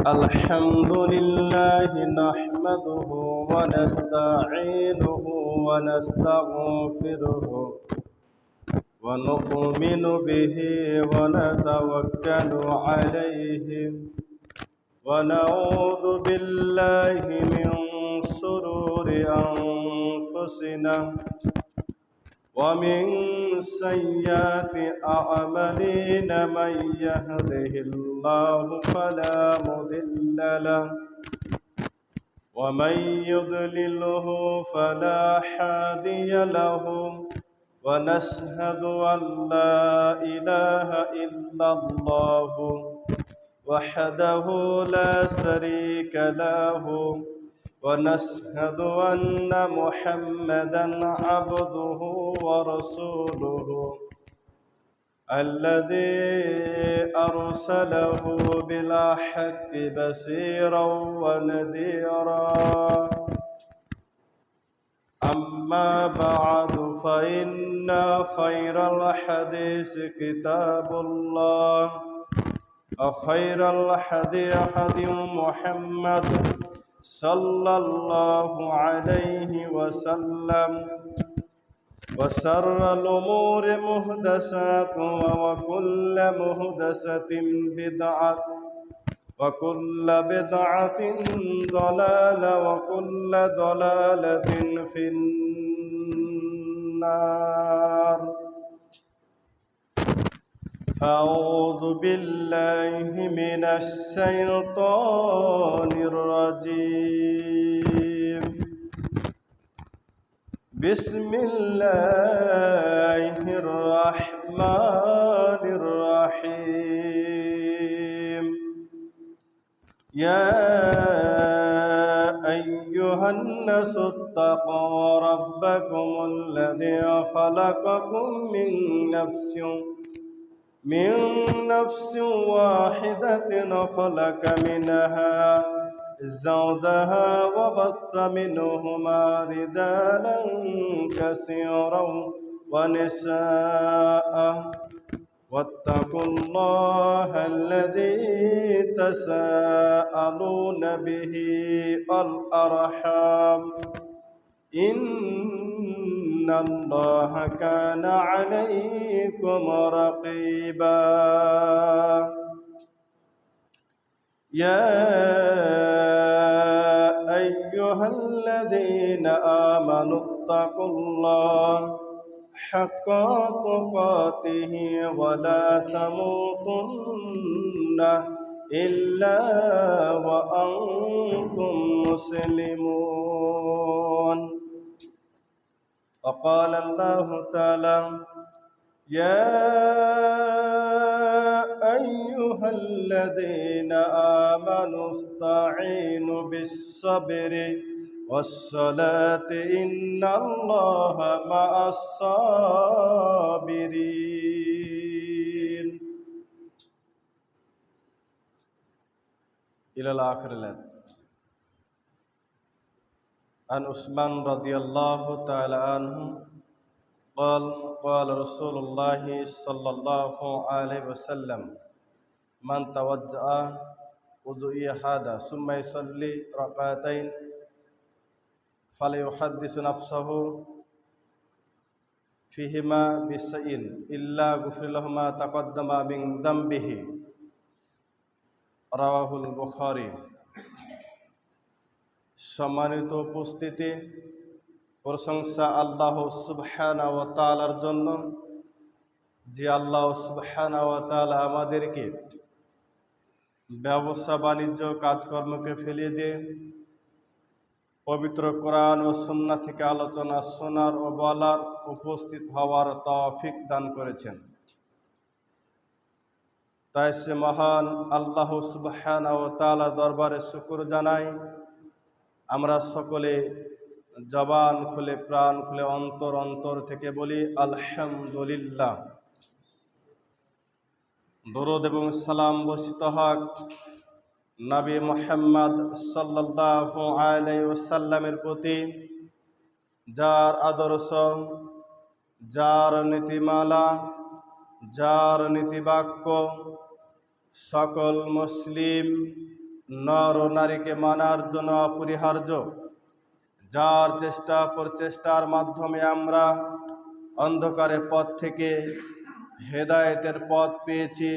الحمد لله نحمده ونستعينه ونستغفره ونؤمن به ونتوكل عليه ونعوذ بالله من شرور أنفسنا ومن سيئات أعمالنا من يهده الله فلا مضل له ومن يضلله فلا هادي له ونشهد أن لا إله إلا الله وحده لا شريك له ونشهد أن محمدا عبده ورسوله الذي أرسله بالحق بشيرا ونذيرا أما بعد فإن خير الحديث كتاب الله وخير الهدي هدي محمد صلى الله عليه وسلم وشر الأمور محدثاتها وكل محدثة بدعة وكل بدعة ضلالة وكل ضلالة في النار. أعوذ بالله من الشيطان الرجيم. بسم الله الرحمن الرحيم. يا أيها الناس اتقوا ربكم الذي خلقكم من نفس واحدة خلق منها زوجها وبث منهما رجالا كثيرا ونساء واتقوا الله الذي تساءلون به والأرحام إن الله كان عليكم رقيبا. يا أيها الذين آمنوا اتقوا الله حق تقاته ولا تموتن إلا وأنتم مسلمون. وقال الله تعالى: يا أيها الذين آمنوا استعينوا بالصبر والصلاة إن الله مع الصابرين. إلى الآخر. عن عثمان رضي الله تعالى عنه قال قال رسول الله صلى الله عليه وسلم: من توضأ وضوء هذا ثم يصلي ركعتين فليحدث نفسه فيهما بشيء إلا غفر له ما تقدم من ذنبه. রাওয়াহুল বুখারী। সম্মানিত উপস্থিতি, প্রশংসা আল্লাহ সুবহানাহু ওয়া তাআলার জন্য, যে আল্লাহ সুবহানাহু ওয়া তাআলা আমাদেরকে ব্যবসা বাণিজ্য কাজকর্মকে ফেলে দিয়ে পবিত্র কোরআন ও সুন্নাহ থেকে আলোচনা শোনার ও বলার, উপস্থিত হওয়ার তৌফিক দান করেছেন। তাই সে মহান আল্লাহ সুবহানাহু ওয়া তাআলার দরবারে শুকর জানাই। আমরা সকলে জবান খুলে, প্রাণ খুলে, অন্তর থেকে বলি আলহামদুলিল্লাহ। দরুদ এবং সালাম বর্ষিত হক নবী মুহাম্মদ সাল্লাল্লাহু আলাইহি ওয়াসাল্লামের প্রতি, যার আদর্শ, যার নীতিমালা, যার নীতিবাক্য সকল মুসলিম নর ও নারীকে মানার জন্য অপরিহার্য, যার চেষ্টা প্রচেষ্টার মাধ্যমে আমরা অন্ধকারের পথ থেকে হেদায়েতের পথ পেয়েছি,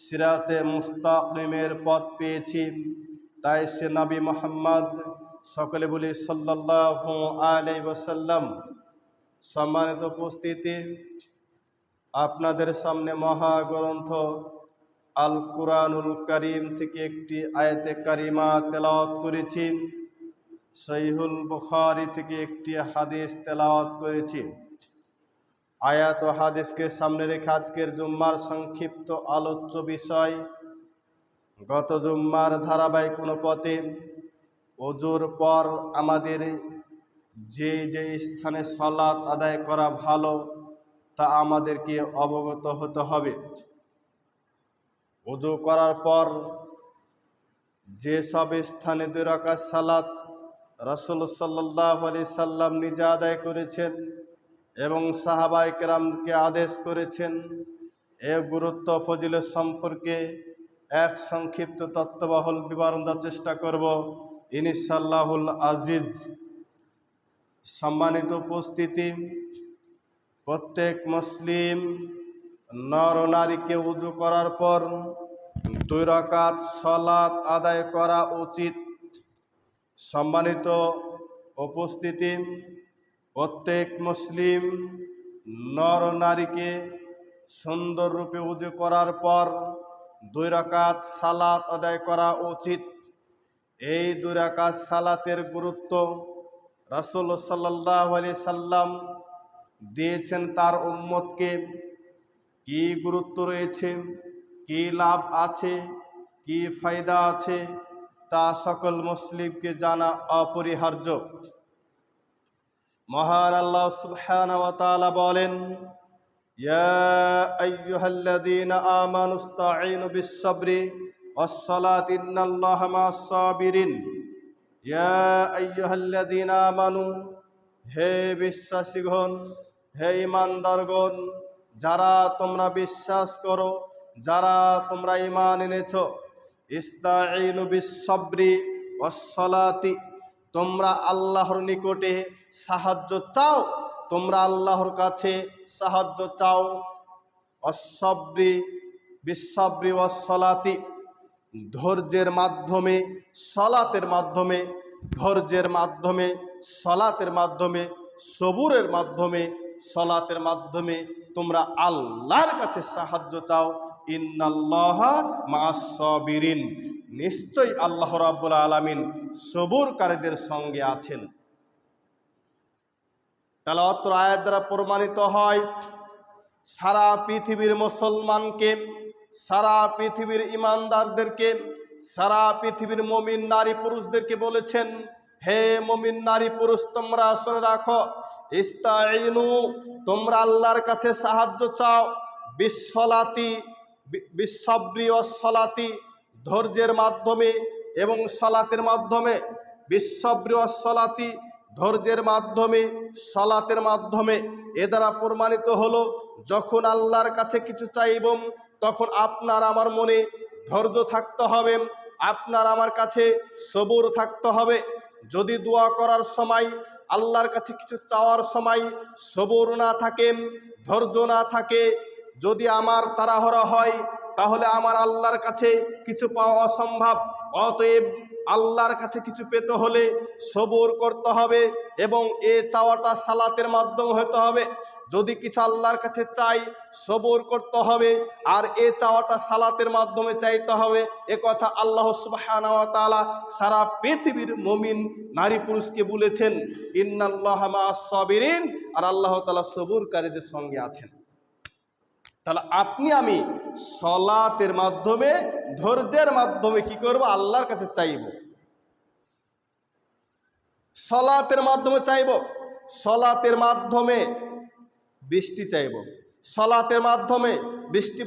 সিরাতে মুস্তাকিমের পথ পেয়েছি। তাই সে নবী মুহাম্মদ, সকলে বলি সাল্লাল্লাহু আলাইহি ওয়াসাল্লাম। সম্মানিত উপস্থিতি, আপনাদের সামনে মহাগ্রন্থ আল কুরআনুল কারীম থেকে একটি আয়াতে কারিমা তেলাওয়াত করেছি। সহিহুল বুখারী থেকে একটি হাদিস তেলাওয়াত করেছি। আয়াত ও হাদিসকে সামনে রেখে আজকের জুম্মার সংক্ষিপ্ত আলোচ্য বিষয়, গত জুম্মার ধারাবাহিক অনুপাতে ওযুর পর আমাদের যে যে স্থানে সালাত আদায় করা ভালো তা আমাদেরকে অবগত হতে হবে। ওযু করার পর যে সব স্থানে 2 রাকাত সালাত রাসূল সাল্লাল্লাহু আলাইহি সাল্লাম নিজে আদায় করেছেন এবং সাহাবায়ে কেরামকে আদেশ করেছেন, এর গুরুত্ব ফজিলত সম্পর্কে এক সংক্ষিপ্ত তত্ত্ববহুল বিবরণ দেওয়ার চেষ্টা করব ইনশাআল্লাহুল আজিজ। সম্মানিত উপস্থিতি, প্রত্যেক মুসলিম নর ও নারীকে ওযু করার পর 2 রাকাত সালাত আদায় করা উচিত। সম্মানিত উপস্থিতি, প্রত্যেক মুসলিম নর ও নারীকে সুন্দর রূপে ওযু করার পর 2 রাকাত সালাত আদায় করা উচিত। এই 2 রাকাত সালাতের গুরুত্ব রাসূল সাল্লাল্লাহু আলাইহি সাল্লাম দিয়েছেন তার উম্মতকে। কি গুরুত্ব রয়েছে, কি লাভ আছে, কি ফায়দা আছে, তা সকল মুসলিমকে জানা অপরিহার্য। মহান আল্লাহ সুবহানাহু ওয়া তাআলা বলেন, ইয়া আইয়ুহাল্লাযীনা আমানুস্তাঈনু বিস-সাবরি ওয়াস-সালাতি ইন্নাল্লাহা মা'আস-সাবিরিন। ইয়া আইয়ুহাল্লাযীনা আমানু, হে বিশ্বাসীগণ, হে ঈমানদারগণ, যারা তোমরা বিশ্বাস করো, যারা তোমরা ঈমান এনেছো, ইস্তাঈনু বিস-সাবরি ওয়াস-সালাতি, তোমরা আল্লাহর নিকটে সাহায্য চাও, তোমরা আল্লাহর কাছে সাহায্য চাও। ওয়াস-সাবরি বিস-সাবরি ওয়াস-সালাতি, ধৈর্যের মাধ্যমে, সালাতের মাধ্যমে, ধৈর্যের মাধ্যমে, সালাতের মাধ্যমে, সবুরের মাধ্যমে, সালাতের মাধ্যমে তোমরা আল্লাহর কাছে সাহায্য চাও। ইন্নাল্লাহা মা'আস-সাবিরিন, নিশ্চয়ই আল্লাহ রাব্বুল আলামিন সবুরকারীদের সঙ্গে আছেন। তাহলে অত্র আয়াত দ্বারা প্রমাণিত হয়, সারা পৃথিবীর মুসলমানকে, সারা পৃথিবীর ঈমানদারদেরকে, সারা পৃথিবীর মুমিন নারী পুরুষদেরকে বলেছেন, হে মুমিন নারী পুরুষ, তোমরা শুনে রাখো, ইস্তাঈনু, তোমরা আল্লাহর কাছে সাহায্য চাও, বিস-সালাতি বিস-সাবরি ওয়াস-সালাতি, ধৈর্যের মাধ্যমে এবং সালাতের মাধ্যমে। বিস-সাবরি ওয়াস-সালাতি, ধৈর্যের মাধ্যমে, সালাতের মাধ্যমে। এ দ্বারা প্রমাণিত হলো, যখন আল্লাহর কাছে কিছু চাইব তখন আপনার আমার মনে ধৈর্য থাকতে হবে, আপনার আমার কাছে সবুর থাকতে হবে। যদি দোয়া করার সময়, আল্লাহর কাছে কিছু চাওয়ার সময় সবুর না থাকে, ধৈর্য না থাকে, যদি আমার তাড়াহুড়া হয়, তাহলে আমার আল্লাহর কাছে কিছু পাওয়া অসম্ভব। অতএব আল্লাহর কাছে কিছু পেতে হলে সবুর করতে হবে এবং এ চাওয়াটা সালাতের মাধ্যমে হতে হবে। যদি কিছু আল্লাহর কাছে চাই, সবুর করতে হবে, আর এ চাওয়াটা সালাতের মাধ্যমে চাইতে হবে। এ কথা আল্লাহ সুবহানাহু ওয়া তাআলা সারা পৃথিবীর মুমিন নারী পুরুষকে বলেছেন, ইন্নাল্লাহা মা'আস-সাবিরিন, আর আল্লাহ তাআলা সবুরকারীদের সঙ্গে আছেন। তাহলে আপনি আমি সালাতের মাধ্যমে, ধৈর্যের মাধ্যমে কি করব? আল্লাহর কাছে চাইব, সালাতের মাধ্যমে চাইব, সালাতের মাধ্যমে বৃষ্টি চাইব, সালাতের মাধ্যমে বৃষ্টি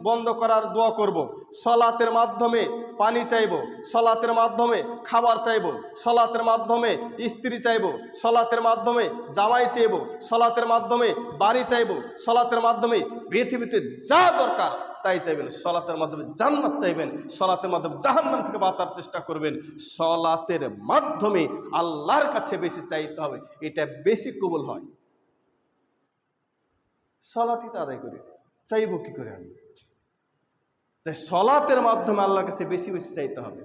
বন্ধ করার দোয়া করব, সালাতের মাধ্যমে পানি চাইব, সালাতের মাধ্যমে খাবার চাইব, সালাতের মাধ্যমে স্ত্রী চাইব, সালাতের মাধ্যমে জামাই চাইব, সালাতের মাধ্যমে বাড়ি চাইব, সালাতের মাধ্যমে পৃথিবীতে যা দরকার তাই চাইবেন, সলাতের মাধ্যমে জান্নাত চাইবেন, সলাতের মাধ্যমে জাহান্নাম থেকে বাঁচার চেষ্টা করবেন, সলাতের মাধ্যমে আল্লাহর কাছে বেশি চাইতে হবে, এটা বেশি কবুল হয়। সলাতই তো আদায় করি, চাইব কি করে আমি? তাই সলাতের মাধ্যমে আল্লাহর কাছে বেশি বেশি চাইতে হবে।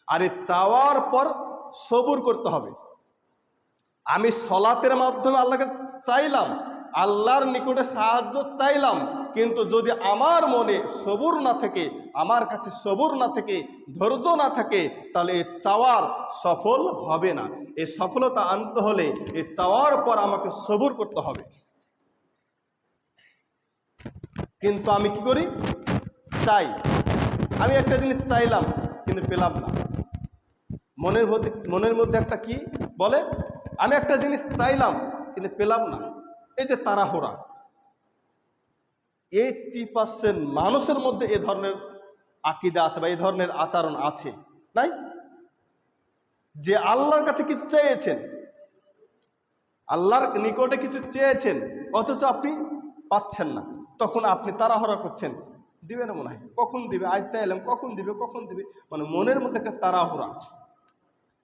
আর এই চাওয়ার পর সবুর করতে হবে। আমি সলাতের মাধ্যমে আল্লাহকে চাইলাম, আল্লাহর নিকটে সাহায্য চাইলাম, কিন্তু যদি আমার মনে সবুর না থাকে, আমার কাছে সবুর না থাকে, ধৈর্য না থাকে, তাহলে এই চাওয়ার সফল হবে না। এই সফলতা আনতে হলে এই চাওয়ার পর আমাকে সবুর করতে হবে। কিন্তু আমি কি করি? চাই, আমি একটা জিনিস চাইলাম কিন্তু পেলাম না। মনের মধ্যে একটা কি বলে, আমি একটা জিনিস চাইলাম কিন্তু পেলাম না। এই যে তাড়াহুড়া, 80% মানুষের মধ্যে এ ধরনের আকীদা আছে বা এই ধরনের আচরণ আছে, নাই? যে আল্লাহর কাছে কিছু চেয়েছেন, আল্লাহর নিকটে কিছু চেয়েছেন, অথচ আপনি পাচ্ছেন না, তখন আপনি তাড়াহুড়া করছেন, দিবে না মনে হয়, কখন দিবে, আজ চাইলাম কখন দিবে, কখন দিবে, মানে মনের মধ্যে একটা তাড়াহুড়া।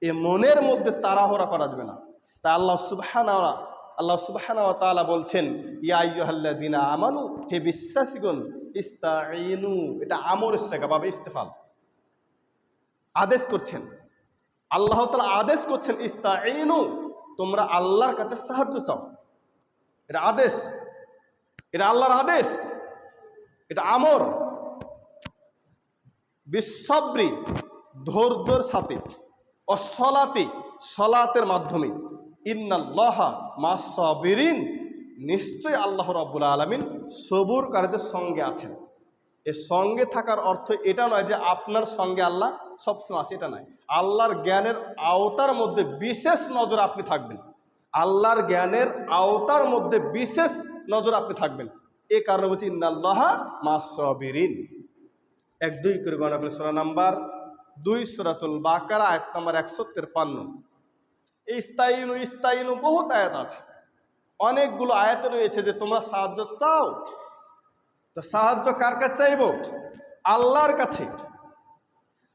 এ মনের মধ্যে তাড়াহুড়া করা যাবে না। তা আল্লাহ সুবহানাহু ওয়া তাআলা বলছেন, ইয়া আইয়ুহাল্লাযীনা আমানু, হে বিশ্বাসীগণ, ইস্তাঈনু, এটা আমরের সিগা বা ইস্তেফাল, আদেশ করছেন আল্লাহ তাআলা, আদেশ করছেন ইস্তাঈনু, তোমরা আল্লাহর কাছে সাহায্য চাও। এটা আদেশ, এটা আল্লাহর আদেশ, এটা আমর। বিসসবরি, ধৈর্যের সাথে, অসলাতি, সলাতের মাধ্যমে, ইন্নাল্লাহা মাস-সাবিরিন, নিশ্চয় আল্লাহ রাব্বুল আলামিন সবুরকারীদের সঙ্গে আছেন। এর সঙ্গে থাকার অর্থ এটা নয় যে আপনার সঙ্গে আল্লাহ সবসময় আছে, এটা নয়। আল্লাহর জ্ঞানের আওতার মধ্যে বিশেষ নজর আপনি থাকবেন, আল্লাহর জ্ঞানের আওতার মধ্যে বিশেষ নজর আপনি থাকবেন। এ কারণে বলছি ইন্নাল্লাহা মাস-সাবিরিন। 1-2 করে গণনা করলে সূরা নাম্বার 2 সূরাতুল বাকারা আয়াত নাম্বার 153। ইস্তাইনু ইস্তাইনু বহুত আয়াত আছে, অনেকগুলো আয়াত রয়েছে যে তোমরা সাহায্য চাও। তো সাহায্য কার কাছে চাইব? আল্লাহর কাছে।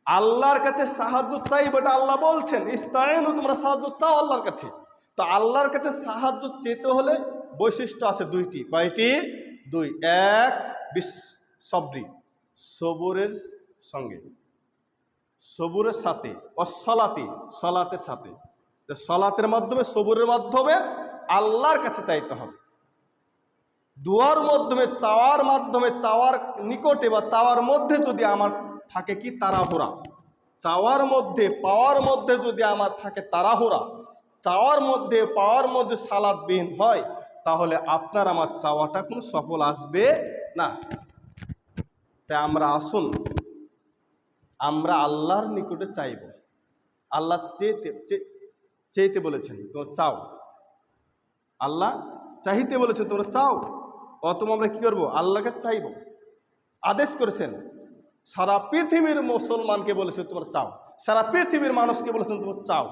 আল্লাহর কাছে সাহায্য চাইব, এটা আল্লাহ বলছেন, ইস্তাইনু, তোমরা সাহায্য চাও আল্লাহর কাছে। তো আল্লাহর কাছে সাহায্য চেতে হলে বৈশিষ্ট্য আছে 2টি। কয়টি? 2। 1 বিসসবরি, সবুরের সঙ্গে, সবুরের সাথে, অসলাতি, সলাতের সাথে। তো সলাতের মাধ্যমে, সবুরের মাধ্যমে আল্লাহর কাছে চাইতে হবে। দুয়ার মাধ্যমে, চাওয়ার মাধ্যমে, চাওয়ার নিকটে বা চাওয়ার মধ্যে যদি আমার থাকে কি তাড়াহুড়া, চাওয়ার মধ্যে পাওয়ার মধ্যে যদি আমার থাকে তাড়াহুড়া, চাওয়ার মধ্যে পাওয়ার মধ্যে সালাতবিহীন হয়, তাহলে আপনার আমার চাওয়াটা কোনো সফল আসবে না। তাই আমরা আসুন, আমরা আল্লাহর নিকটে চাইব। আল্লাহ চেয়েতে বলেছেন, তোমরা চাও। আল্লাহ চাইতে বলেছেন, তোমরা চাও। অতএব আমরা কি করব? আল্লাহকে চাইব। আদেশ করেছেন, সারা পৃথিবীর মুসলমানকে বলেছেন তোমরা চাও, সারা পৃথিবীর মানুষকে বলেছেন তোমরা চাও।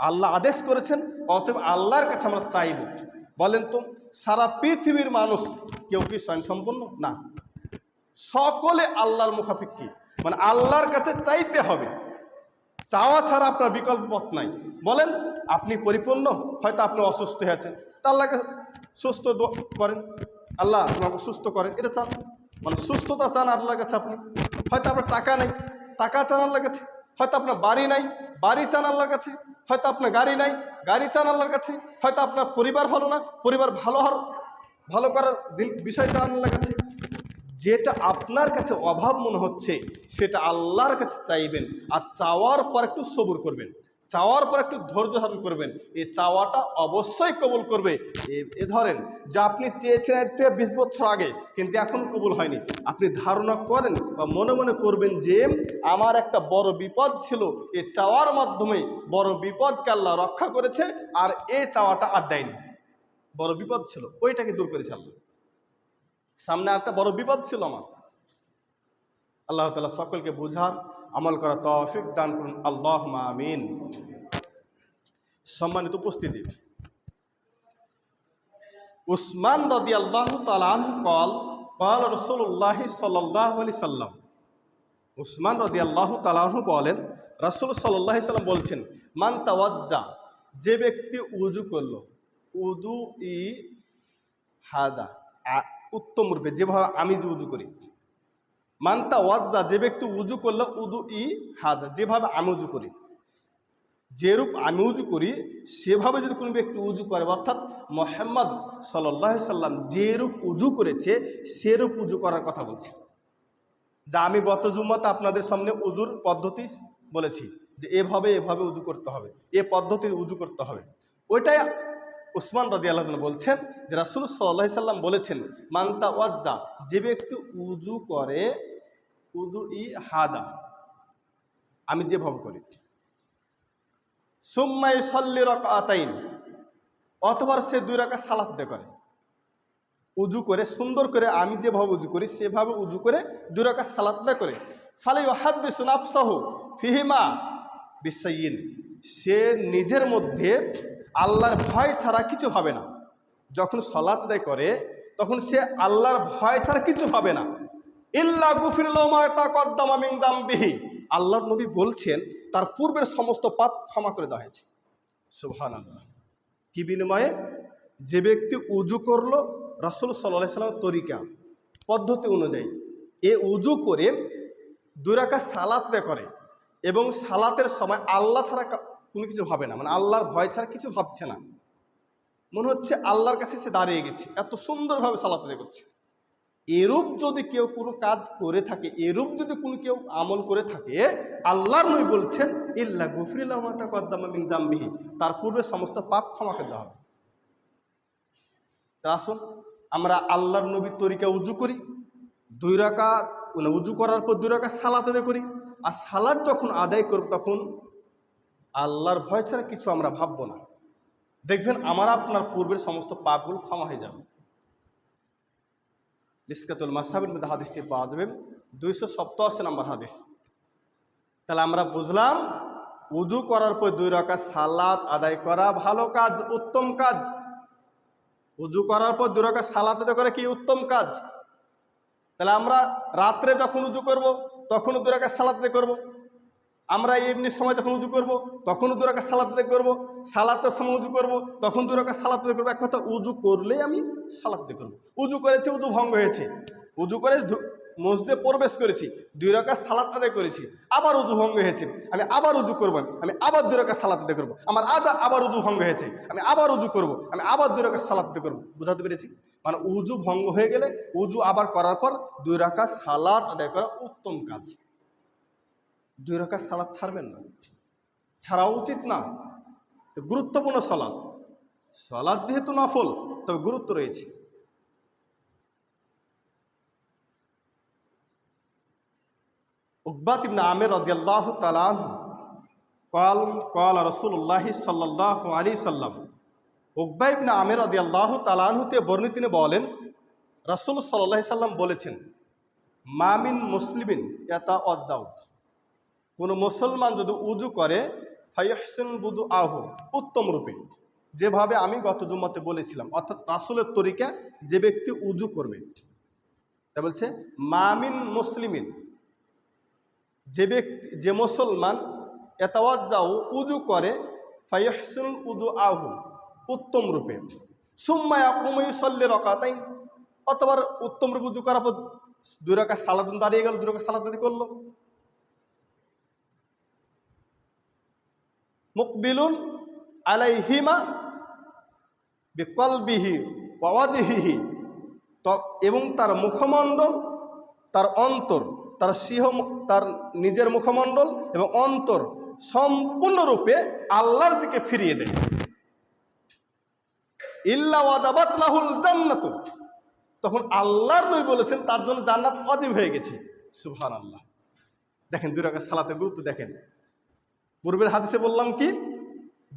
আল্লাহ আদেশ করেছেন, অতএব আল্লাহর কাছে আমরা চাইব। বলেন তো, সারা পৃথিবীর মানুষ কেউ কি স্বয়ংসম্পন্ন? না, সকলে আল্লাহর মুখাপেক্ষী, মানে আল্লাহর কাছে চাইতে হবে। চাওয়া ছাড়া আপনার বিকল্প পথ নাই। বলেন, আপনি পরিপূর্ণ, হয়তো আপনি অসুস্থ হয়ে আছেন, তা আল্লাহকে সুস্থ করেন, আল্লাহ তোমাকে সুস্থ করেন, এটা চান, মানে সুস্থতা চান আল্লাহর কাছে আপনি। হয়তো আপনার টাকা নেই, টাকা চান আল্লাহর কাছে। হয়তো আপনার বাড়ি নাই, বাড়ি চান আল্লাহর কাছে। হয়তো আপনার গাড়ি নাই, গাড়ি চান আল্লাহর কাছে। হয়তো আপনার পরিবার ভালো না, পরিবার ভালো করার বিষয় চান আল্লাহর কাছে। যেটা আপনার কাছে অভাব মনে হচ্ছে সেটা আল্লাহর কাছে চাইবেন, আর চাওয়ার পর একটু সবুর করবেন, চাওয়ার পর একটু ধৈর্য ধারণ করবেন। এই চাওয়াটা অবশ্যই কবুল করবে। এ ধরেন যে আপনি চেয়েছেন এর থেকে 20 বছর আগে, কিন্তু এখন কবুল হয়নি। আপনি ধারণা করেন বা মনে মনে করবেন যে আমার একটা বড় বিপদ ছিল, এই চাওয়ার মাধ্যমে বড় বিপদকে আল্লাহ রক্ষা করেছে, আর এই চাওয়াটা আর দেয়নি। বড় বিপদ ছিল, ওইটাকে দূর করেছে আল্লাহ। সামনে একটা বড় বিপদ ছিল আমার। আল্লাহ তাআলা সকলকে বুঝার, আমল করা তৌফিক দান করুন, আল্লাহুম্মা আমিন। সম্মানিত উপস্থিতি, উসমান রাদিয়াল্লাহু তাআলা আনহু قال قال রাসূলুল্লাহ সাল্লাল্লাহু আলাইহি সাল্লাম, উসমান রাদিয়াল্লাহু তাআলা আনহু বলেন, রাসূল সাল্লাল্লাহু আলাইহি সাল্লাম বলছেন, মান তাওয়াজ্জা, যে ব্যক্তি উযু করলো, উযু ই হাদা, উত্তম রূপে, যেভাবে আমি যে উযু করি। মান তাওয়াজ্জা, যে ব্যক্তি উযু করলো, উযু ই হাদা, যেভাবে আমি উযু করি, যেরূপ আমি উযু করি সেভাবে যদি কোনো ব্যক্তি উযু করে, অর্থাৎ মুহাম্মদ সাল্লাল্লাহু আলাইহি সাল্লাম যেরূপ উযু করেছে সেরূপ উযু করার কথা বলছে। যা আমি গত জুম্মাতে আপনাদের সামনে উযুর পদ্ধতি বলেছি যে এভাবে এভাবে উযু করতে হবে, এ পদ্ধতিতে উযু করতে হবে। ওইটাই উসমান রাদিয়াল্লাহু আনহু বলছেন যে রাসূল সাল্লাল্লাহু আলাইহি সাল্লাম বলেছেন, মান তাওয়াজ্জা, যে ব্যক্তি উযু করে, উযু ই হাদা, আমি যেভাবে করি, সুম্মা ইউসাল্লি রাকাতাইন, অথবা সে 2 রাকাত সালাত আদায় করে, উযু করে সুন্দর করে আমি যেভাবে উযু করি সেভাবে উযু করে 2 রাকাত সালাত আদায় করে, ফালা ইউহাদ্দিসু নাফসাহু ফিহিমা বিশাইইন, সে নিজের মধ্যে আল্লাহর ভয় ছাড়া কিছু হবে না। যখন সালাত আদায় করে তখন সে আল্লাহর ভয় ছাড়া কিছু হবে না। ইল্লা গুফির লাহু মা তাকাদ্দামা মিন যামবিহি, আল্লাহর নবী বলছেন তার পূর্বের সমস্ত পাপ ক্ষমা করে দেওয়া হয়েছে। সুবহানাল্লাহ। কি বিনিময়ে? যে ব্যক্তি উযু করলো রাসূল সাল্লাল্লাহু আলাইহি সাল্লামের তরিকা পদ্ধতি অনুযায়ী, এ উযু করে 2 রাকাত সালাত আদায় করে এবং সালাতের সময় আল্লাহ ছাড়া কোনো কিছু ভাবে না, মানে আল্লাহর ভয় ছাড়া কিছু ভাবছে না, মনে হচ্ছে আল্লাহর কাছে সে দাঁড়িয়ে গেছে, এত সুন্দরভাবে সালাত আদায় করছে। এরূপ যদি কেউ কোনো কাজ করে থাকে, এরূপ যদি কোনো কেউ আমল করে থাকে, আল্লাহর নবী বলছেন ইল্লা গুফিরা লাহু মা তাকাদ্দামা মিন যামবিহি, তার পূর্বে সমস্ত পাপ ক্ষমা করে দেওয়া হবে। তা আসুন আমরা আল্লাহর নবীর তরিকা উযু করি, 2 রাকাত, উযু করার পর 2 রাকাত সালাত আদায় করি, আর সালাত যখন আদায় করব তখন আল্লাহর ভয় ছাড়া কিছু আমরা ভাববো না। দেখবেন আমার আপনার পূর্বের সমস্ত পাপগুলো ক্ষমা হয়ে যাবে। মিশকাতুল মাসাবির মধ্যে হাদিসটি পাওয়া যাবে, 287 নম্বর হাদিস। তাহলে আমরা বুঝলাম উযু করার পর 2 রাকাত সালাত আদায় করা ভালো কাজ, উত্তম কাজ। উযু করার পর 2 রাকাত সালাত আদায় করা কি উত্তম কাজ। তাহলে আমরা রাত্রে যখন উযু করব তখনও 2 রাকাত সালাত আদায় করব, আমরা এমনি সময় যখন উযু করব তখনও 2 রাকাত সালাত আদায় করব, সালাতের সময় উযু করব তখন 2 রাকাত সালাত আদায় করব। এক কথা, উযু করলেই আমি সালাত আদায় করব। উযু করেছি, উযু ভঙ্গ হয়েছে, উযু করে মসজিদে প্রবেশ করেছি, 2 রাকাত সালাত আদায় করেছি, আবার উযু ভঙ্গ হয়েছে, আমি আবার উযু করব, আমি আবার 2 রাকাত সালাত আদায় করব, আমার আবার উযু ভঙ্গ হয়েছে, আমি আবার উযু করব, আমি আবার 2 রাকাত সালাত আদায় করব। বুঝাতে পেরেছি? মানে উযু ভঙ্গ হয়ে গেলে উযু আবার করার পর 2 রাকাত সালাত আদায় করা উত্তম কাজ। 2 রাকাত সালাত ছাড়বেন না, ছাড়া উচিত না। গুরুত্বপূর্ণ সালাত, সালাত যেহেতু নফল তবে গুরুত্ব রয়েছে। উকবাত ইবনে আমির রাদিয়াল্লাহু তাআলা আনহু قال রাসূলুল্লাহ সাল্লাল্লাহু আলাইহি সাল্লাম, উকবা ইবনে আমির রাদিয়াল্লাহু তাআলা আনহু তে বর্ণিত, তিনি বলেন রাসূল সাল্লাল্লাহু আলাইহি সাল্লাম বলেছেন, মা মিন মুসলিমিন ইয়াতাওয়াদ্দাউ, কোনো মুসলমান যদি উযু করে, ফায়ুহসিন বুদুআহু, উত্তম রূপে, যেভাবে আমি গত জুম্মাতে বলেছিলাম, অর্থাৎ রাসূলের তরিকা যে ব্যক্তি উযু করবে। তা বলছে মা মিন মুসলিমিন, যে ব্যক্তি, যে মুসলমান, ইয়াতাওয়াজ্জাউ, উযু করে, ফায়ুহসিন বুদুআহু, উত্তম রূপে, সুম্মা ইয়াকুমু ইউসাল্লি রাকাতাইন, অথবা উত্তম রূপে উযু করার পর 2 রাকাত সালাত দাঁড়িয়ে গেল, 2 রাকাত সালাত আদায় করলো, মুকবিলুন আলাইহিমা বিকলবিহি ওয়া ওয়াজহিহি, এবং তার মুখমণ্ডল, তার অন্তর, তার নিজের মুখমণ্ডল এবং অন্তর সম্পূর্ণরূপে আল্লাহর দিকে ফিরিয়ে দেয়। ইল্লা ওয়াজাবাত লাহুল জান্নাতু, তখন আল্লাহর নবী বলেছেন তার জন্য জান্নাত ওয়াজিব হয়ে গেছে। সুবহানাল্লাহ। দেখেন 2 রাকাত সালাতের গুরুত্ব দেখেন। পূর্বের হাদিসে বললাম কি,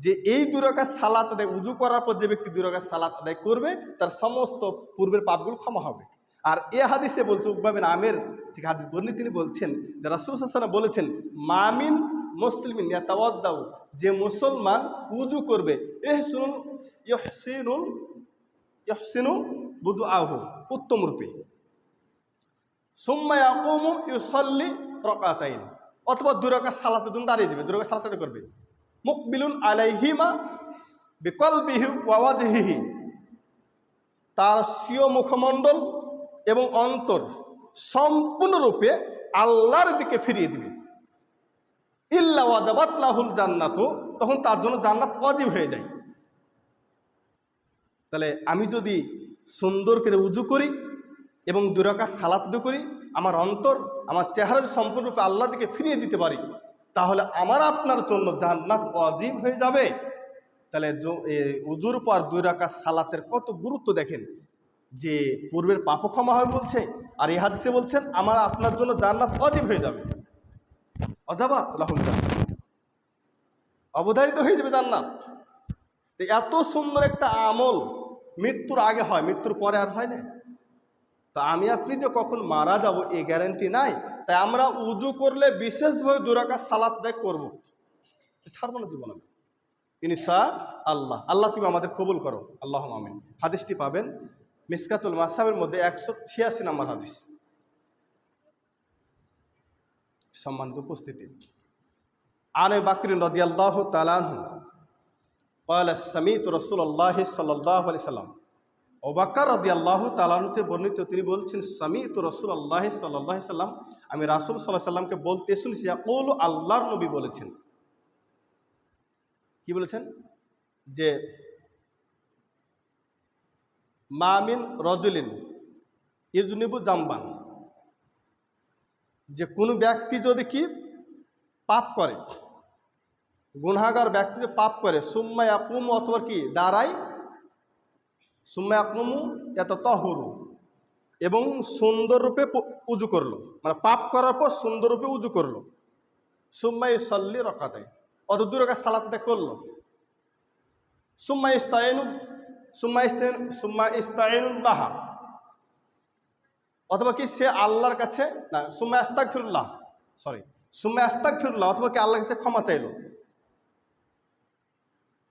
যে এই 2 রাকাত সালাত আদায়, উযু করার পর যে ব্যক্তি 2 রাকাত সালাত আদায় করবে তার সমস্ত পূর্বের পাপগুলো ক্ষমা হবে। আর এ হাদিসে বলছে, উকবা বিন আমির থেকে হাদিস বর্ণিত, তিনি বলছেন যে রাসূল সাল্লাল্লাহু আলাইহি ওয়াসাল্লাম বলেছেন, মামিন মুসলিমিন ইয়াতাওয়াদ্দাউ, যে মুসলমান উযু করবে, ইহসিনু বুদুআহু, উত্তম রূপে, সুম্মা ইয়াকুমু ইউসাল্লি রাকাতাইন, অথবা 2 রাকাত সালাতের জন্য দাঁড়িয়ে যাবে, 2 রাকাত সালাত আদায় করবে। মুকবিলুন আলাইহিমা বিকলবিহি ওয়া ওয়াজহিহি, তার স্বীয় মুখমণ্ডল এবং অন্তর সম্পূর্ণরূপে আল্লাহর দিকে ফিরিয়ে দিবে। ইল্লা ওয়াজাবাত লাহুল জান্নাতু, তখন তার জন্য জান্নাত ওয়াজিব হয়ে যায়। তাহলে আমি যদি সুন্দর করে উজু করি এবং 2 রাকাত সালাত আদায় করি, আমার অন্তর আমার চেহারা সম্পূর্ণরূপে আল্লাহর দিকে ফিরিয়ে দিতে পারি, তাহলে আমার আপনার জন্য জান্নাত ওয়াজিব হয়ে যাবে। তাহলে উজুর পর 2 রাকাত সালাতের কত গুরুত্ব দেখেন, যে পূর্বের পাপ ক্ষমা হয় বলছে, আর এই হাদিসে বলছেন আমার আপনার জন্য জান্নাত ওয়াজিব হয়ে যাবে। ওয়াজাবাত লাহুল জান্নাত, অবধারিত হয়ে যাবে জান্নাত। তো এত সুন্দর একটা আমল মৃত্যুর আগে হয়, মৃত্যুর পরে আর হয় না। তা আমি আপনি যে কখন মারা যাব এই গ্যারান্টি নাই, তাই আমরা উজু করলে বিশেষভাবে 2 রাকাত সালাত আদায় করবো, ছাড়বো না জীবন। আমি ইনশাআল্লাহ, আল্লাহ তুমি আমাদের কবুল করো, আল্লাহুম্মা আমিন। হাদিসটি পাবেন মিসকাতুল মাসাবের মধ্যে 186 নম্বর হাদিস। সম্মানিত উপস্থিতি, আনে বাকরিন রাদিয়াল্লাহু তাআলা আনহু ক্বালা সামি'তু রাসূলুল্লাহি সাল্লাল্লাহু আলাইহি সাল্লাম, আবু বকর রাদিয়াল্লাহু তাআলা আনহু বর্ণিত, তিনি বলছেন সামি'তু রাসূলুল্লাহি সাল্লাল্লাহু আলাইহি সাল্লাম, আমি রাসূল সাল্লাল্লাহু আলাইহি সাল্লামকে বলতে শুনেছি, ইয়াকুলু, আল্লাহর নবী বলেছেন। কি বলেছেন? যে মামিন রজুলিন ইজনিবু জামবান, যে কোনো ব্যক্তি যদি কি পাপ করে, গুনাহগার ব্যক্তি যে পাপ করে, সুম্মা ইয়াকুমু, অথবা কি দাঁড়ায়, সুম্মা ইয়াকুমু ইয়াতাতাহহারু, এবং সুন্দররূপে উজু করলো, মানে পাপ করার পর সুন্দররূপে উজু করলো, সুম্মা ইউসাল্লি রাকাতাইন, অত 2 রাকাত সালাত আদায় করলো, সুম্মা ইস্তাইনুল্লাহ, অথবা কি সে আল্লাহর কাছে, না সুম্মা আস্তাগফিরুল্লাহ, অথবা কি আল্লাহর কাছে ক্ষমা চাইল,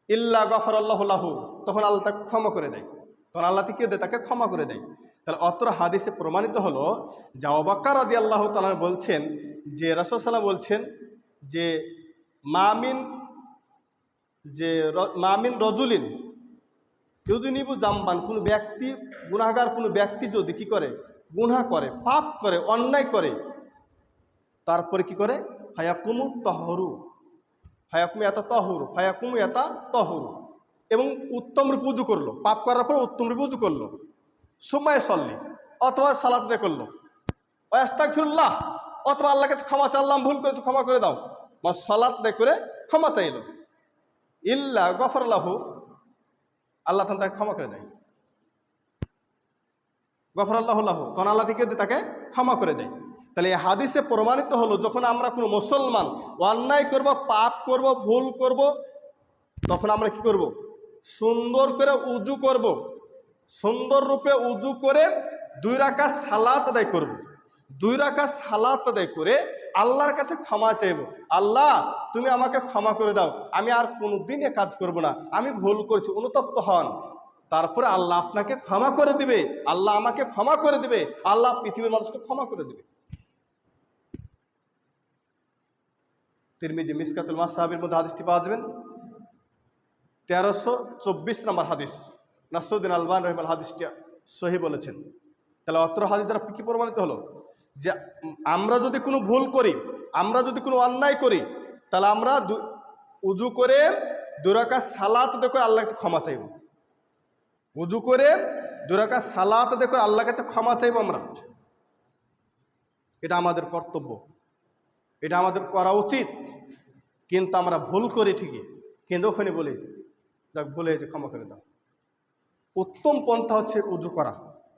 ইল্লা গফারাল্লাহু লাহু, তখন আল্লাহ তাকে ক্ষমা করে দেয়, তখন আল্লাহ কি দেয়, তাকে ক্ষমা করে দেয়। তাহলে অত্র হাদিসে প্রমাণিত হলো যে আবু বকর রাদিয়াল্লাহু তাআলা বলছেন, যে রাসূল সাল্লাল্লাহু আলাইহি বলছেন যে মামিন রজুলিন ইউযনিবু জামবান, কোনো ব্যক্তি গুনাহগার, কোনো ব্যক্তি যদি কি করে, গুনাহ করে, পাপ করে, অন্যায় করে, তারপরে কি করে, ফায়াকুমু ইয়াতাতাহহারু, এবং উত্তম রূপে উজু করলো, পাপ করার পর উত্তম রূপে উজু করলো, সুম্মা ইউসাল্লি, অথবা সালাত আদায় করলো, ওয়া আস্তাগফিরুল্লাহ, অথবা আল্লাহর কাছে ক্ষমা চাইলাম, ভুল করেছো ক্ষমা করে দাও, বা সালাত আদায় করে ক্ষমা চাইল, ইল্লা গফারাল্লাহু, আল্লাহ তখন তাকে ক্ষমা করে দেয়, গফারাল্লাহু লাহু, তখন আল্লাহ থেকে তাকে ক্ষমা করে দেয়। তাহলে এই হাদিসে প্রমাণিত হলো, যখন আমরা কোনো মুসলমান অন্যায় করব, পাপ করব, ভুল করব, তখন আমরা কি করব, সুন্দর করে উজু করব, সুন্দর রূপে উজু করে 2 রাকাত সালাত আদায় করব, 2 রাকাত সালাত আদায় করে আল্লাহর কাছে ক্ষমা চাইব, আল্লাহ তুমি আমাকে ক্ষমা করে দাও, আমি আর কোনোদিন এ কাজ করব না, আমি ভুল করেছি, অনুতপ্ত হন। তারপরে আল্লাহ আপনাকে ক্ষমা করে দিবে, আল্লাহ আমাকে ক্ষমা করে দিবে, আল্লাহ পৃথিবীর মানুষকে ক্ষমা করে দিবে। তিরমিজি মিসকাতুল মাসাবির মধ্যে হাদিসটি পাওয়া যাবেন 1324 নম্বর হাদিস। নাসরুদ্দিন আলবানী রাহিমাহুল্লাহ হাদিসটি সহিহ বলেছেন। তাহলে অত্র হাদিস দ্বারা কি প্রমাণিত হলো, যে আমরা যদি কোনো ভুল করি, আমরা যদি কোনো অন্যায় করি, তাহলে আমরা উজু করে 2 রাকাত সালাত আদায় করে আল্লাহর কাছে ক্ষমা চাইব, উজু করে 2 রাকাত সালাত আদায় করে আল্লাহর কাছে ক্ষমা চাইব আমরা। এটা আমাদের কর্তব্য, এটা আমাদের করা উচিত। কিন্তু আমরা ভুল করি ঠিকই, কিন্তু ওখানে বলি যাক ভুল হয়েছে, ক্ষমা করে দাও। উত্তম পন্থা হচ্ছে উজু করা,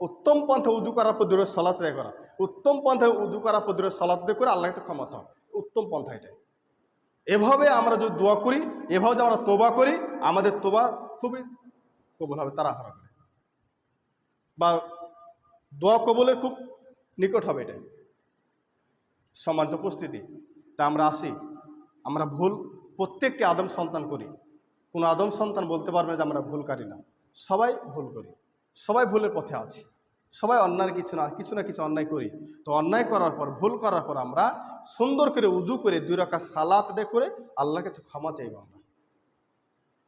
উত্তম পন্থা উজু করার পর 2 রাকাত সালাত আদায় করা, উত্তম পন্থায় উজু করার পর 2 রাকাত সালাত আদায় করে আল্লাহর কাছে ক্ষমা চাও, উত্তম পন্থা এটাই। এভাবে আমরা যদি দোয়া করি, এভাবে যদি আমরা তোবা করি, আমাদের তোবা খুবই কবুল হবে, তাড়াহুড়া করে, বা দোয়া কবুলের খুব নিকট হবে এটাই। সম্মানিত উপস্থিতি, তা আমরা আসি, আমরা ভুল প্রত্যেককে আদম সন্তান করি, কোনো আদম সন্তান বলতে পারবে যে আমরা ভুলকারী না, সবাই ভুল করি, সবাই ভুলের পথে আছি। সবাই অন্যায় কিছু না কিছু অন্যায় করি। তো অন্যায় করার পর, ভুল করার পর আমরা সুন্দর করে উজু করে 2 রাকাত সালাত আদায় করে আল্লাহর কাছে ক্ষমা চাইব। আমরা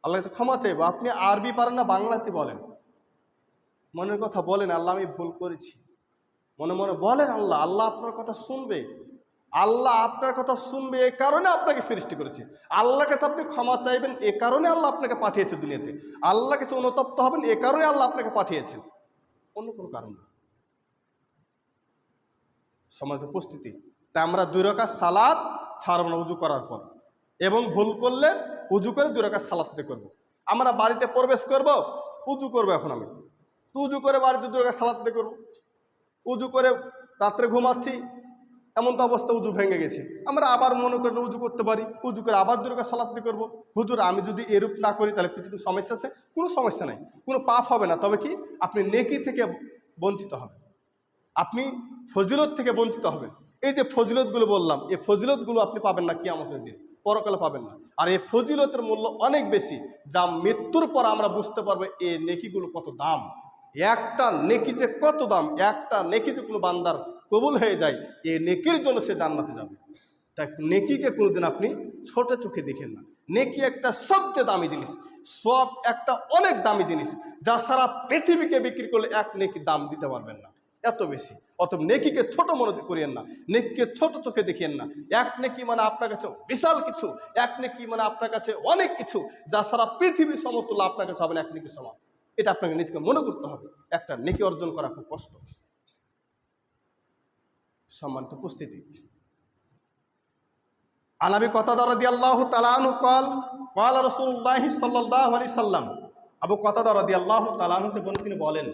আল্লাহর কাছে ক্ষমা চাইব। আপনি আরবি পারেন না, বাংলাতে বলেন, মনের কথা বলেন, আল্লাহ আমি ভুল করেছি, মনে মনে বলেন। আল্লাহ আল্লাহ আপনার কথা শুনবে। আল্লাহ আপনার কথা শুনবে, এ কারণে আপনাকে সৃষ্টি করেছে। আল্লাহর কাছে আপনি ক্ষমা চাইবেন, এ কারণে আল্লাহ আপনাকে পাঠিয়েছে দুনিয়াতে। আল্লাহর কাছে অনুতপ্ত হবেন, এ কারণে আল্লাহ আপনাকে পাঠিয়েছেন, অন্য কোনো কারণ না। সমাজ উপস্থিতি, তা আমরা 2 রাকাত সালাত ছাড়ব না উজু করার পর, এবং ভুল করলে উজু করে 2 রাকাত সালাতে করব। আমরা বাড়িতে প্রবেশ করব, উজু করবো। এখন আমি উজু করে বাড়িতে 2 রাকাত সালাতে করব। উজু করে রাত্রে ঘুমাচ্ছি, এমন তো অবস্থা উজু ভেঙে গেছে, আমরা আবার মনে করলে উজু করতে পারি, উজু করে আবার 2 রাকাত সালাতে করব। হুজুর আমি যদি এরূপ না করি তাহলে কিছু সমস্যা আছে? কোনো সমস্যা নাই, কোনো পাপ হবে না। তবে কি, আপনি নেকি থেকে বঞ্চিত হবেন, আপনি ফজিলত থেকে বঞ্চিত হবেন। এই যে ফজিলতগুলো বললাম, এই ফজিলতগুলো আপনি পাবেন না কিয়ামতের দিন, পরকালে পাবেন না। আর এই ফজিলতের মূল্য অনেক বেশি, যা মৃত্যুর পর আমরা বুঝতে পারবো এই নেকিগুলো কত দাম। একটা নেকি যে কত দাম, একটা নেকি যে কোনো বান্দার কবুল হয়ে যায়, এই নেকির জন্য সে জান্নাতে যাবে। তাই নেকিকে কোনোদিন আপনি ছোট চোখে দেখেন না। নেকি একটা সবচেয়ে দামি জিনিস, সব একটা অনেক দামি জিনিস, যা সারা পৃথিবীকে বিক্রি করলে এক নেকি দাম দিতে পারবেন না, এত বেশি। অতএব নেকিকে ছোট মনে করিয়েন না, নেকিকে ছোট চোখে দেখিয়েন না। এক নেকি মানে আপনার কাছে বিশাল কিছু, এক নেকি মানে আপনার কাছে অনেক কিছু, যা সারা পৃথিবীর সমতুল্য আপনার কাছে হবে না এক নেকি সমান। এটা আপনাকে নিজেকে মনে করতে হবে। একটা নেকি অর্জন করা খুব কষ্ট। সম্মানিত উপস্থিতি, আনাবি কতাদা রাদিয়াল্লাহু তাআলা আনহু قال قال রাসূলুল্লাহ সাল্লাল্লাহু আলাইহি সাল্লাম, আবু কতাদা রাদিয়াল্লাহু তাআলা আনহু তিনি বলেন,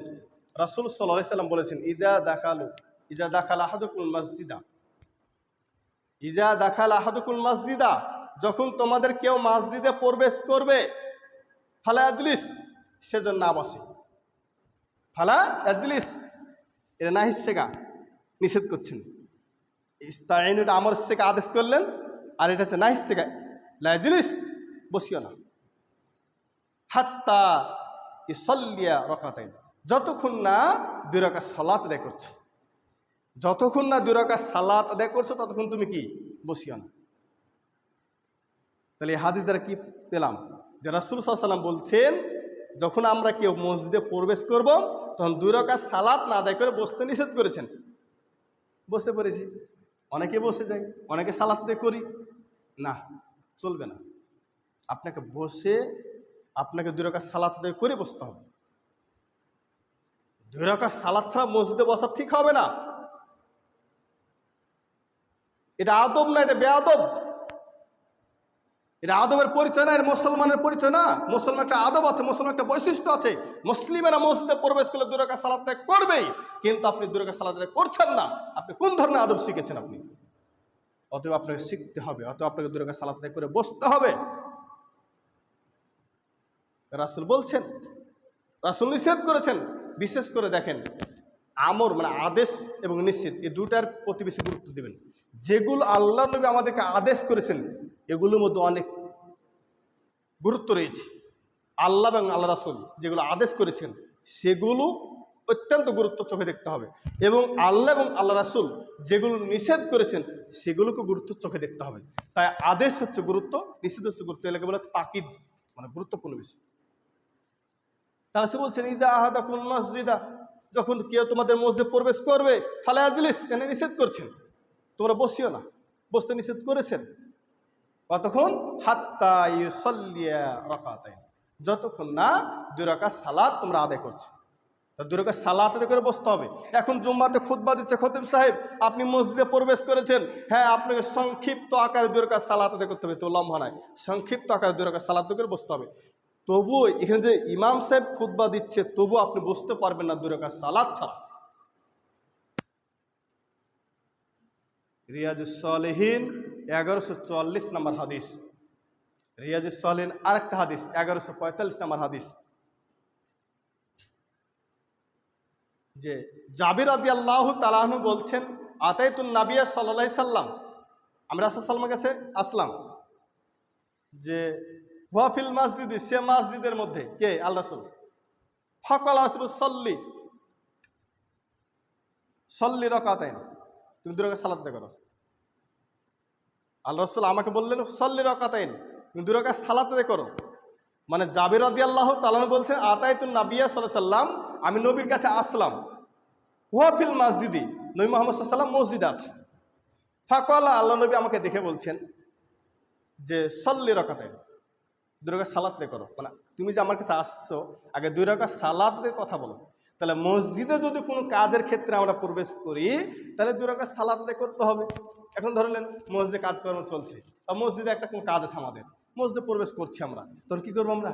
রাসূল সাল্লাল্লাহু আলাইহি সাল্লাম বলেছেন, ইজা দাখালা আহাদুকুল মসজিদা, ইজা দাখালা আহাদুকুল মসজিদা, যখন তোমাদের কেউ মসজিদে প্রবেশ করবে, ফালা আজলিস, সেজন্য না বসে। ফালা আজলিস, এটা নাহি শেখা, নিষেধ করছেন। ইস্তাইনু, এটা আমর শেখা আদেশ করলেন, আর এটা হচ্ছে নাহি শেখা, লা আজলিস, বসিও না। হাত্তা ইসল্লিয়া রাকাতাইন, যতক্ষণ না 2 রাকাত সালাত আদায় করছো, যতক্ষণ না 2 রাকাত সালাত আদায় করছো ততক্ষণ তুমি কি বসিও না। তাহলে এই হাদিস দ্বারা কি পেলাম? যে রাসূল সাল্লাল্লাহু আলাইহি ওয়াসাল্লাম বলছেন, যখন আমরা কেউ মসজিদে প্রবেশ করব তখন 2 রাকাত সালাত না আদায় করে বসতে নিষেধ করেছেন। বসে পড়েছি, অনেকে বসে যায়, অনেকে সালাত আদায় করি না, চলবে না। আপনাকে বসে, আপনাকে 2 রাকাত সালাত আদায় করে বসতে হবে। 2 রাকাত সালাত ছাড়া মসজিদে বসা ঠিক হবে না। এটা আদব না, এটা বেআদব। এটা আদবের পরিচয় না, এটা মুসলমানের পরিচয় না। মুসলমান একটা আদব আছে, মুসলমান একটা বৈশিষ্ট্য আছে। মুসলিমেরা মসজিদে প্রবেশ করলে 2 রাকাত সালাত আদায় করবেই, কিন্তু আপনি 2 রাকাত সালাত আদায় করছেন না। আপনি কোন ধরনের আদব শিখেছেন আপনি? অতএব আপনাকে শিখতে হবে, অতএব আপনাকে 2 রাকাত সালাত আদায় করে বসতে হবে। রাসূল বলছেন, রাসূল নিষেধ করেছেন। বিশেষ করে দেখেন, আমর মানে আদেশ এবং নিষেধ, এই দুটার প্রতি বেশি গুরুত্ব দেবেন। যেগুলো আল্লাহর নবী আমাদেরকে আদেশ করেছেন, এগুলোর মধ্যে অনেক গুরুত্ব রয়েছে। আল্লাহ এবং আল্লাহ রাসূল যেগুলো আদেশ করেছেন, সেগুলো অত্যন্ত গুরুত্ব চোখে দেখতে হবে। এবং আল্লাহ এবং আল্লাহ রাসূল যেগুলো নিষেধ করেছেন, সেগুলোকে গুরুত্ব চোখে দেখতে হবে। তাই আদেশ হচ্ছে গুরুত্ব, নিষেধ হচ্ছে গুরুত্ব, এলাকা বলে তাকিদ, মানে গুরুত্বপূর্ণ বিষয়। তারা সে বলছেন, ইজা আহাদাকুল মসজিদা, যখন কেউ তোমাদের মসজিদে প্রবেশ করবে, ফালা আজলিস, এখানে নিষেধ করছেন, তোমরা বসিও না, বসতে নিষেধ করেছেন। কতক্ষণ? হাত্তা ইউসাল্লিয়া রাকাতাইন, যতক্ষণ না 2 রাকাত সালাত তোমরা আদায় করছো। 2 রাকাত সালাত আদায় করে বসতে হবে। এখন জুম্মাতে খুতবা দিচ্ছে খতিব সাহেব, আপনি মসজিদে প্রবেশ করেছেন, হ্যাঁ, আপনাকে সংক্ষিপ্ত আকারে 2 রাকাত সালাত আদায় করতে হবে, তো লম্বা নয়, সংক্ষিপ্ত আকারে 2 রাকাত সালাত আদায় করে বসতে হবে। তবুও এখানে যে ইমাম সাহেব খুতবা দিচ্ছে, তবু আপনি বসতে পারবেন না 2 রাকাত সালাত ছাড়া। রিয়াজুস সালেহিন 1144 নম্বর হাদিস। রিয়াজুস সালেহিন আরেকটা হাদিস 1145 নম্বর হাদিস, যে জাবির রাদিয়াল্লাহু তাআলা আনহু বলছেন, আতাইতুন নাবিয়্য সাল্লাল্লাহু আলাইহি সাল্লাম, আমরা রাসূল সাল্লাল্লাহু আলাইহি কাছে আসলাম, যে ওয়াফিল মসজিদ, সে মসজিদের মধ্যে কে? আল্লাহ রাসূল। ফাকাল রাসূল সাল্লি, সল্লি রাকাতাইন, তুমি 2 রাকাত সালাত আদায় করো। আল্লাহ রাসূল আমাকে বললেন সল্লি রাকাতাইন, তুমি 2 রাকাত সালাত আদায় করো। মানে জাবির রাদিয়াল্লাহু তাআলা বলছেন আতাইতুন নাবিয়্যা সাল্লাল্লাহু আলাইহি সাল্লাম, আমি নবীর কাছে আসলাম, হুয়া ফিল মসজিদি, নবী মুহাম্মদ সাল্লাল্লাহু আলাইহি ওয়াসাল্লাম মসজিদে আছে। ফাকালা, আল্লাহ নবী আমাকে দেখে বলছেন যে সল্লি রাকাতাইন, 2 রাকাত সালাত আদায় করো। মানে তুমি যে আমার কাছে আসছো, আগে 2 রাকাত সালাত আদায়ের কথা বলো। তাহলে মসজিদে যদি কোনো কাজের ক্ষেত্রে আমরা প্রবেশ করি, তাহলে 2 রাকাত সালাত আদায় করতে হবে। এখন ধরলেন মসজিদে কাজকর্ম চলছে, বা মসজিদে একটা কোনো কাজ আছে আমাদের, মসজিদে প্রবেশ করছি আমরা, তখন কী করবো আমরা?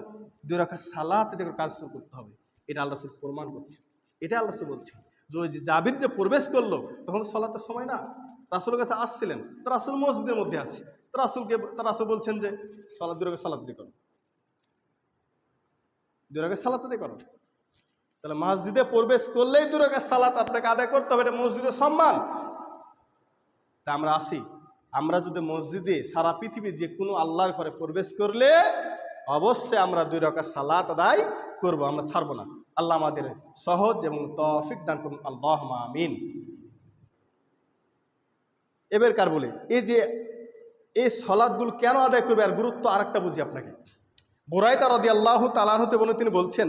2 রাকাত সালাত আদায় করে কাজ শুরু করতে হবে। এটা আল্লাহ রাসূল প্রমাণ করছে। এটা আল্লাহ রাসূল বলছে যে ওই যে জাবির যে প্রবেশ করলো, তখন তো সালাতের সময় না, রাসূলের কাছে আসছিলেন, তো রাসূল মসজিদের মধ্যে আছে, তো রাসূল বলছেন যে 2 রাকাত সালাত আদায় করো, 2 রাকাত সালাত আদায় করো। তাহলে মসজিদে প্রবেশ করলেই 2 রাকাত সালাত আপনাকে আদায় করতে হবে, এটা মসজিদের সম্মান। তা আমরা আসি, আমরা যদি মসজিদে সারা পৃথিবী যে কোনো আল্লাহর ঘরে প্রবেশ করলে অবশ্যই আমরা 2 রাকাত সালাত আদায় করব, আমরা ছাড়বো না। আল্লাহ আমাদের সহজ এবং তৌফিক দান করুন, আল্লাহুম্মা আমিন। এবার কার বলে এই যে এই সালাতগুলো কেন আদায় করবে, আর গুরুত্ব আরেকটা বুঝি আপনাকে। বুরায়দা রাদিয়াল্লাহু তাআলা আনহু তিনি বলছেন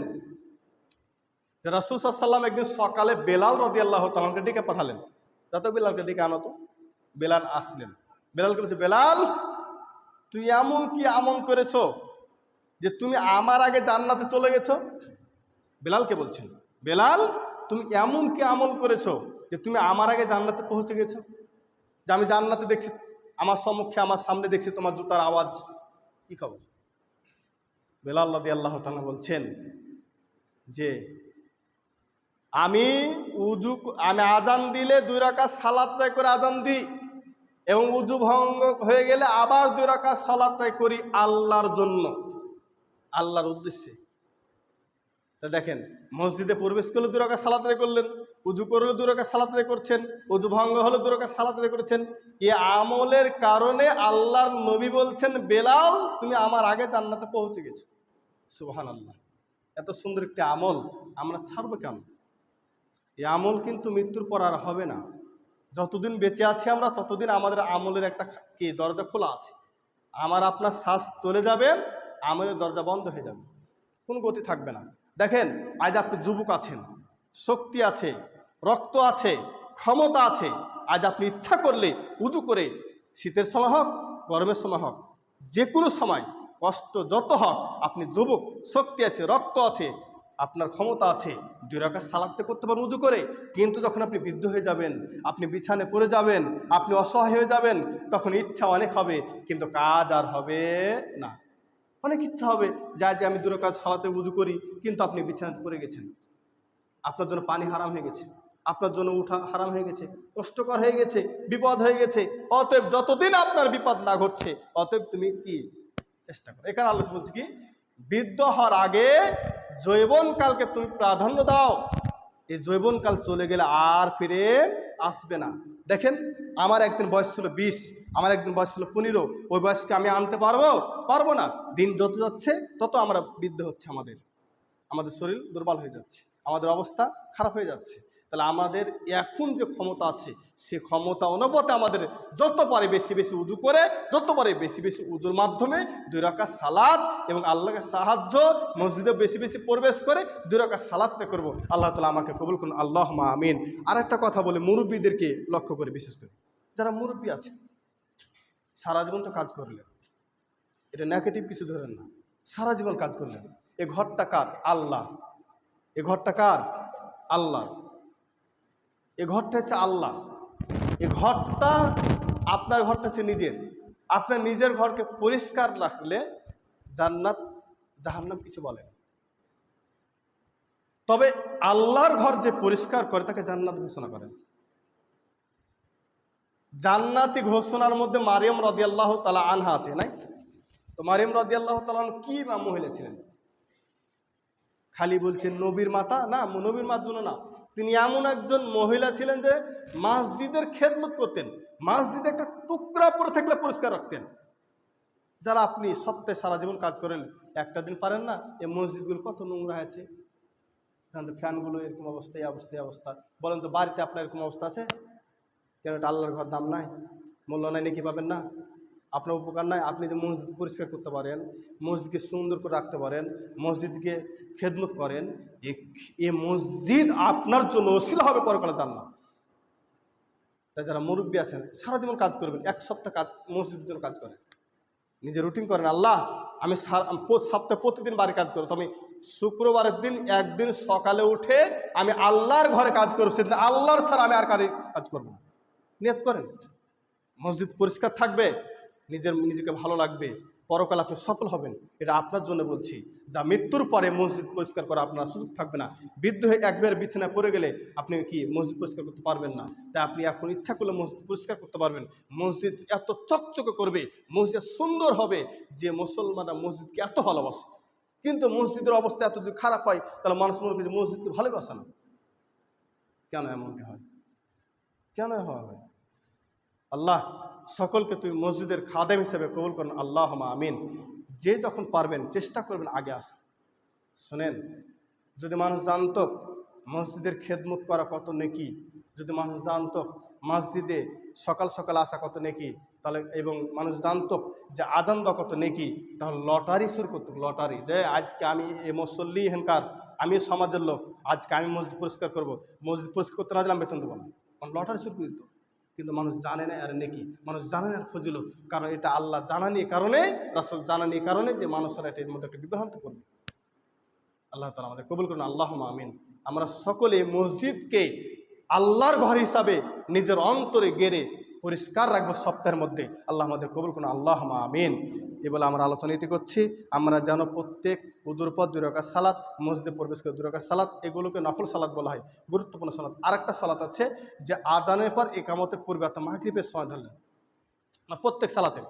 যে রাসূল সাল্লাল্লাহু আলাইহি ওয়াসাল্লাম একদিন সকালে বেলাল রাদিয়াল্লাহু তাআলাকে ডেকে পাঠালেন, যত বেলালকে ডেকে আনো তো। বেলাল আসলেন, বেলালকে বলছে, বেলাল তুই এমন কি আমল করেছো যে তুমি আমার আগে জান্নাতে চলে গেছো? বেলালকে বলছেন, বেলাল তুমি এমন কি আমল করেছো যে তুমি আমার আগে জান্নাতে পৌঁছে গেছো? যে আমি জান্নাতে দেখছি, আমার সম্মুখে আমার সামনে দেখছি তোমার জুতার আওয়াজ, কি খবর? বেলাল রাদিয়াল্লাহু তাআলা বলছেন যে আমি আজান দিলে 2 রাকাত সালাত আদায় করে আজান দিই, এবং উযু ভঙ্গ হয়ে গেলে আবার 2 রাকাত সালাত আদায় করি আল্লাহর জন্য, আল্লাহর উদ্দেশ্যে। তা দেখেন, মসজিদে প্রবেশ করলে 2 রাকাত সালাত আদায় করলেন, উযু করলে 2 রাকাত সালাত আদায় করছেন, উযু ভঙ্গ হলে 2 রাকাত সালাত আদায় করেছেন। এই আমলের কারণে আল্লাহর নবী বলছেন, বেলাল তুমি আমার আগে জান্নাতে পৌঁছে গেছো। সুবহানাল্লাহ, এত সুন্দর একটি আমল আমরা ছাড়বো কেন? এই আমল কিন্তু মৃত্যুর পর আর হবে না। যতদিন বেঁচে আছি আমরা, ততদিন আমাদের আমলের একটা কি দরজা খোলা আছে। আমার আপনার শ্বাস চলে যাবে, আমলের দরজা বন্ধ হয়ে যাবে, কোনো গতি থাকবে না। দেখেন, আজ আপনি যুবক আছেন, শক্তি আছে, রক্ত আছে, ক্ষমতা আছে, আজ আপনি ইচ্ছা করলে উযু করে, শীতের সময় হোক গরমের সময় হোক, যে কোনো সময়, কষ্ট যত হোক, আপনি যুবক, শক্তি আছে, রক্ত আছে, আপনার ক্ষমতা আছে, 2 রাকাত সালাত করতে পারেন উযু করে। কিন্তু যখন আপনি বৃদ্ধ হয়ে যাবেন, আপনি বিছানে পড়ে যাবেন, আপনি অসহায় হয়ে যাবেন, তখন ইচ্ছা অনেক হবে কিন্তু কাজ আর হবে না। অনেক ইচ্ছা হবে যে আমি 2 রাকাত সালাতে উযু করি, কিন্তু আপনি বিছানাতে পড়ে গেছেন, আপনার জন্য পানি হারাম হয়ে গেছে, আপনার জন্য উঠা হারাম হয়ে গেছে, কষ্টকর হয়ে গেছে, বিপদ হয়ে গেছে। অতএব যতদিন আপনার বিপদ না ঘটছে, অতএব তুমি কি চেষ্টা করো। এখানে আল্লাহ বলছে কি, বৃদ্ধ হওয়ার আগে যৌবনকালকে তুমি প্রাধান্য দাও। এই যৌবনকাল চলে গেলে আর ফিরে আসবে না। দেখেন, আমার একদিন বয়স ছিল 20, আমার একদিন বয়স ছিল 15, ওই বয়সকে আমি আনতে পারবো না। দিন যত যাচ্ছে তত আমরা বৃদ্ধ হচ্ছে, আমাদের শরীর দুর্বল হয়ে যাচ্ছে, আমাদের অবস্থা খারাপ হয়ে যাচ্ছে। তাহলে আমাদের এখন যে ক্ষমতা আছে, সে ক্ষমতা অনুপাতে আমাদের যত পারে বেশি বেশি উযু করে, যত পারে বেশি বেশি উযুর মাধ্যমে 2 রাকাত সালাত এবং আল্লাহকে সাহায্য, মসজিদে বেশি বেশি প্রবেশ করে 2 রাকাত সালাত করব। আল্লাহ তাআলা আমাকে কবুল করুন, আল্লাহুম্মা আমিন। আর একটা কথা বলি, মুরব্বীদেরকে লক্ষ্য করে, বিশেষ করে যারা মুরব্বী আছে, সারা জীবন তো কাজ করলেন, এটা নেগেটিভ কিছু ধরেন না, সারা জীবন কাজ করলেন। এ ঘরটা কার? আল্লাহ। এ ঘরটা কার? আল্লাহ। এ ঘরটা হচ্ছে আল্লাহ। এ ঘরটা, আপনার ঘরটা হচ্ছে নিজের। আপনার নিজের ঘরকে পরিষ্কার রাখলে জান্নাত জাহান্নাম কিছু বলে না। তবে আল্লাহর ঘর যে পরিষ্কার করে, তাকে জান্নাত ঘোষণা করে। জান্নাতি ঘোষণার মধ্যে মারিয়াম রাদিয়াল্লাহু তাআলা আনহা আছে, নাই? তো মারিয়াম রাদিয়াল্লাহু তাআলা কি মহিলা ছিলেন? খালি বলছেন নবীর মাতা? না, নবীর মার জন্য না, তিনি এমন একজন মহিলা ছিলেন যে মসজিদের খেদমত করতেন, মসজিদে একটা টুকরা পরে থাকলে পরিষ্কার রাখতেন। যারা আপনি সপ্তাহে সারা জীবন কাজ করেন, একটা দিন পারেন না? এই মসজিদগুলো কত নোংরা আছে, এখন তো ফ্যানগুলো এরকম অবস্থা, এই অবস্থা, এই অবস্থা। বলেন তো বাড়িতে আপনার এরকম অবস্থা আছে? কেন? এটা আল্লাহর ঘর, দাম নাই, মূল্য নাই, নাকি পাবেন না? আপনার উপকার নাই? আপনি যে মসজিদ পরিষ্কার করতে পারেন, মসজিদকে সুন্দর করে রাখতে পারেন, মসজিদকে খেদমত করেন, এই মসজিদ আপনার জন্য ওসিলা হবে পরকালে জান্নাত। তাই যারা মুরব্বী আছেন সারা জীবন কাজ করবেন, এক সপ্তাহ কাজ মসজিদের জন্য কাজ করেন, নিজে রুটিন করেন। আল্লাহ আমি সপ্তাহে প্রতিদিন বাড়ি কাজ করবো, তো আমি শুক্রবারের দিন একদিন সকালে উঠে আমি আল্লাহর ঘরে কাজ করবো, সেদিন আল্লাহর ছাড়া আমি আর কাজ করবো না। নিয়ত করেন, মসজিদ পরিষ্কার থাকবে, নিজেকে ভালো লাগবে, পরকাল আপনি সফল হবেন। এটা আপনার জন্য বলছি, যা মৃত্যুর পরে মসজিদ পরিষ্কার করা আপনার সুযোগ থাকবে না। বৃদ্ধ হয়ে একবার বিছানায় পড়ে গেলে আপনি কি মসজিদ পরিষ্কার করতে পারবেন না? তাই আপনি এখন ইচ্ছা করলে মসজিদ পরিষ্কার করতে পারবেন। মসজিদ এত চকচকে করবে, মসজিদ সুন্দর হবে যে মুসলমানরা মসজিদকে এত ভালোবাসে। কিন্তু মসজিদের অবস্থা এত যদি খারাপ হয় তাহলে মানুষ মনে করে যে মসজিদকে ভালোবাসে না। কেন এমনটি হয়? কেন হয়? আল্লাহ সকলকে তুমি মসজিদের খাদেম হিসেবে কবুল করুন, আল্লাহুম্মা আমিন। যে যখন পারবেন চেষ্টা করবেন আগে আসা। শোনেন, যদি মানুষ জানত মসজিদের খেদমত করা কত নেকি, যদি মানুষ জানত মসজিদে সকাল সকাল আসা কত নেকি, তাহলে এবং মানুষ জানত যে আজান দেওয়া কত নেকি, তাহলে লটারি শুরু করত। লটারি, যে আজকে আমি এই মুসল্লি হেনকার, আমি সমাজের লোক, আজকে আমি মসজিদ পরিষ্কার করব, মসজিদ পরিষ্কার করতে না দিলাম বেতন দেবো না, লটারি শুরু করে দিত। কিন্তু মানুষ জানে না আর নেকি, মানুষ জানে না ফজিলত, কারণ এটা আল্লাহ জানানি কারণে, রাসূল জানানি কারণে যে মানুষেরা এটার মধ্যে একটা বিভ্রান্ত করবে। আল্লাহ তাআলা আমাদের কবুল করুন, আল্লাহুম্মা আমিন। আমরা সকলে মসজিদকে আল্লাহর ঘর হিসাবে নিজের অন্তরে গেড়ে পরিষ্কার রাখবো সপ্তাহের মধ্যে। আল্লাহ আমাদের কবুল করুন, আল্লাহুম্মা আমিন। এ বলে আমরা আলোচনা ইতি করছি। আমরা যেন প্রত্যেক উযুর পর 2 রাকাত সালাত, মসজিদে প্রবেশ করে 2 রাকাত সালাত, এগুলোকে নফল সালাত বলা হয়, গুরুত্বপূর্ণ সালাত। আরেকটা সালাত আছে যে আজানের পর একামতের পূর্বে, অর্থাৎ মাগরিবের সময় ধরলেন, প্রত্যেক সালাতের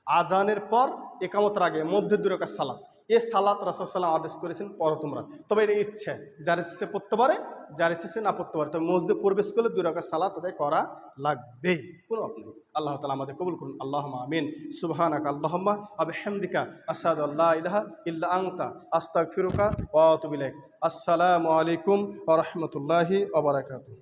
আজানের পর একামতের আগে মধ্যে 2 রাকাত সালাত, এই সালাত রাসূল সাল্লাল্লাহু আলাইহি ওয়াসাল্লাম আদেশ করেছেন পড়ো তোমরা। তবে এর ইচ্ছে, যার ইচ্ছে পড়তে পারে, যার ইচ্ছে সে না পড়তে পারে, তবে মসজিদে প্রবেশ করলে 2 রাকাত সালাত আদায় করা লাগবে, কোনো আপনি। আল্লাহ তাআলা আমাদের কবুল করুন, আল্লাহুম্মা আমিন। সুবহানাকা আল্লাহুম্মা ওয়া বিহামদিকা আশহাদু আল্লা ইলাহা ইল্লা আনতা আস্তাগফিরুকা ওয়া আতুবু ইলাইক। আসসালামু আলাইকুম ওয়া রাহমাতুল্লাহি ওয়া বারাকাতুহু।